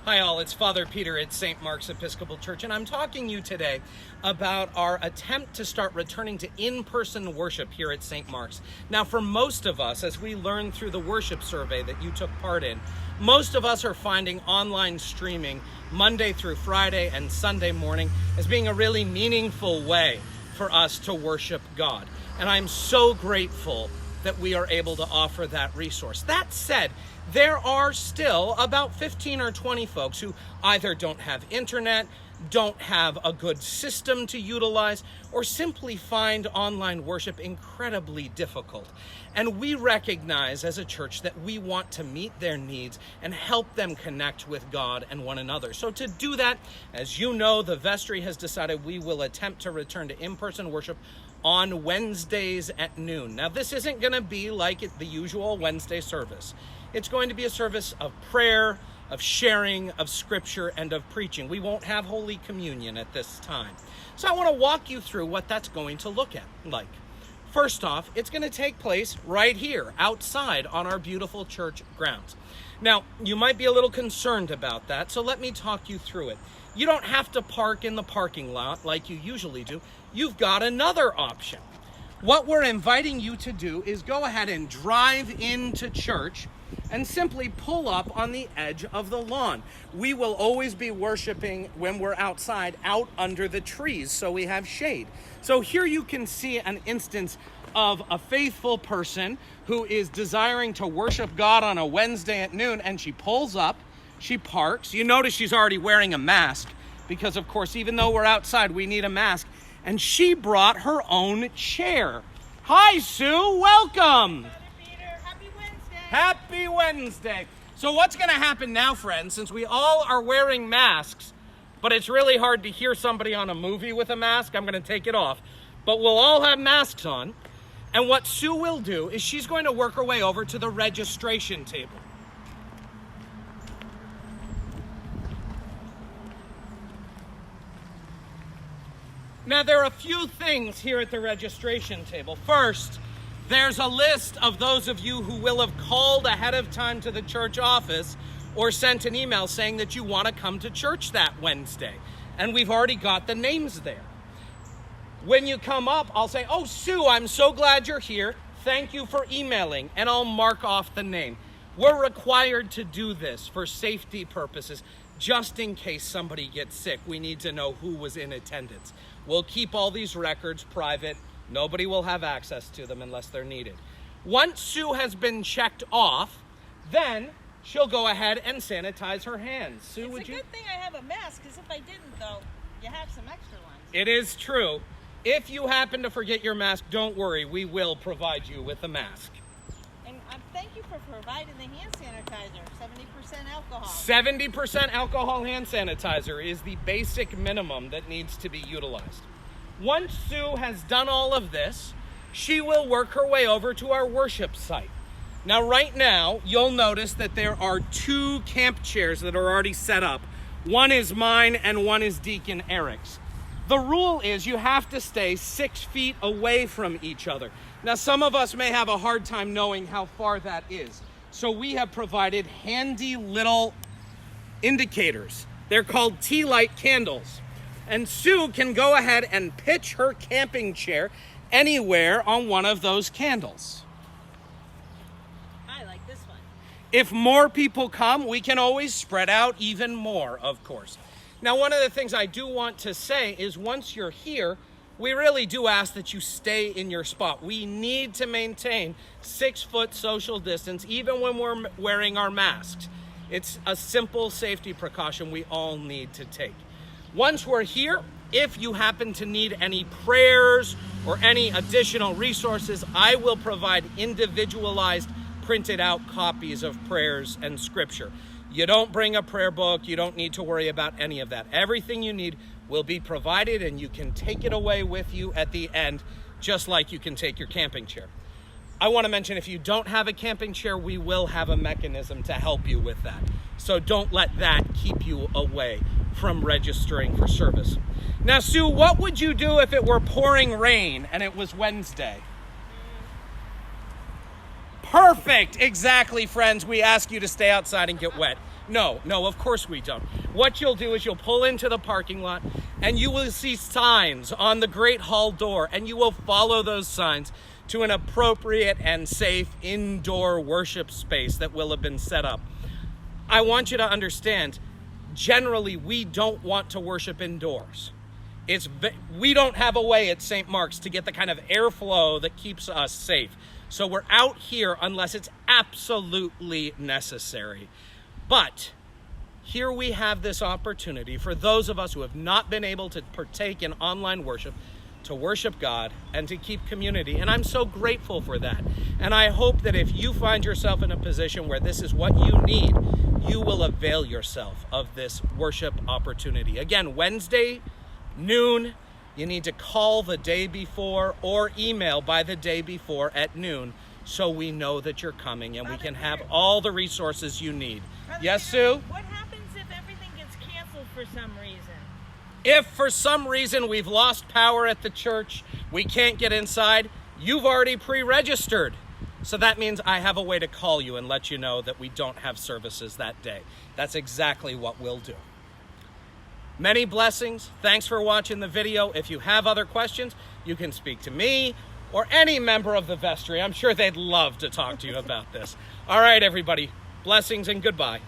Hi all, it's Father Peter at St. Mark's Episcopal Church, and I'm talking to you today about our attempt to start returning to in-person worship here at St. Mark's. Now, for most of us, as we learned through the worship survey that you took part in, most of us are finding online streaming Monday through Friday and Sunday morning as being a really meaningful way for us to worship God. And I'm so grateful that we are able to offer that resource. That said, there are still about 15 or 20 folks who either don't have internet, don't have a good system to utilize, or simply find online worship incredibly difficult. And we recognize as a church that we want to meet their needs and help them connect with God and one another. So to do that, as you know, the vestry has decided we will attempt to return to in-person worship on Wednesdays at noon. Now, this isn't going to be like the usual Wednesday service. It's going to be a service of prayer, of sharing, of scripture, and of preaching. We won't have Holy Communion at this time. So I want to walk you through what that's going to look like. First off, it's going to take place right here, outside on our beautiful church grounds. Now, you might be a little concerned about that, so let me talk you through it. You don't have to park in the parking lot like you usually do. You've got another option. What we're inviting you to do is go ahead and drive into church and simply pull up on the edge of the lawn. We will always be worshiping when we're outside, out under the trees, so we have shade. So here you can see an instance of a faithful person who is desiring to worship God on a Wednesday at noon, and she pulls up, she parks. You notice she's already wearing a mask because, of course, even though we're outside, we need a mask. And she brought her own chair. Hi, Sue. Welcome. Father Peter, happy Wednesday. Happy Wednesday. So what's going to happen now, friends, since we all are wearing masks, but it's really hard to hear somebody on a movie with a mask, I'm going to take it off. But we'll all have masks on. And what Sue will do is she's going to work her way over to the registration table. Now, there are a few things here at the registration table. First, there's a list of those of you who will have called ahead of time to the church office or sent an email saying that you want to come to church that Wednesday. And we've already got the names there. When you come up, I'll say, "Oh, Sue, I'm so glad you're here. Thank you for emailing." And I'll mark off the name. We're required to do this for safety purposes. Just in case somebody gets sick, we need to know who was in attendance. We'll keep all these records private. Nobody will have access to them unless they're needed. Once Sue has been checked off, then she'll go ahead and sanitize her hands. Sue, would you? It's a good thing I have a mask, because if I didn't, though, you have some extra ones. It is true. If you happen to forget your mask, don't worry. We will provide you with a mask. And thank you for providing the hand sanitizer, 70% alcohol. 70% alcohol hand sanitizer is the basic minimum that needs to be utilized. Once Sue has done all of this, she will work her way over to our worship site. Now, right now, you'll notice that there are 2 camp chairs that are already set up. One is mine and one is Deacon Eric's. The rule is you have to stay 6 feet away from each other. Now, some of us may have a hard time knowing how far that is. So we have provided handy little indicators. They're called tea light candles. And Sue can go ahead and pitch her camping chair anywhere on one of those candles. I like this one. If more people come, we can always spread out even more, of course. Now, one of the things I do want to say is once you're here, we really do ask that you stay in your spot. We need to maintain 6-foot social distance, even when we're wearing our masks. It's a simple safety precaution we all need to take. Once we're here, if you happen to need any prayers or any additional resources, I will provide individualized, printed out copies of prayers and scripture. You don't bring a prayer book. You don't need to worry about any of that. Everything you need will be provided, and you can take it away with you at the end, just like you can take your camping chair. I want to mention, if you don't have a camping chair, we will have a mechanism to help you with that. So don't let that keep you away from registering for service. Now, Sue, what would you do if it were pouring rain and it was Wednesday? Perfect. Exactly, friends. We ask you to stay outside and get wet. No, of course we don't. What you'll do is you'll pull into the parking lot and you will see signs on the Great Hall door, and you will follow those signs to an appropriate and safe indoor worship space that will have been set up. I want you to understand, generally, we don't want to worship indoors. We don't have a way at St. Mark's to get the kind of airflow that keeps us safe. So we're out here unless it's absolutely necessary. But here we have this opportunity for those of us who have not been able to partake in online worship to worship God and to keep community. And I'm so grateful for that. And I hope that if you find yourself in a position where this is what you need, you will avail yourself of this worship opportunity. Again, Wednesday, noon. You need to call the day before or email by the day before at noon so we know that you're coming and we can have all the resources you need. Yes, Sue? What happens if everything gets canceled for some reason? If for some reason we've lost power at the church, we can't get inside, you've already pre-registered. So that means I have a way to call you and let you know that we don't have services that day. That's exactly what we'll do. Many blessings. Thanks for watching the video. If you have other questions, you can speak to me or any member of the vestry. I'm sure they'd love to talk to you about this. All right, everybody. Blessings and goodbye.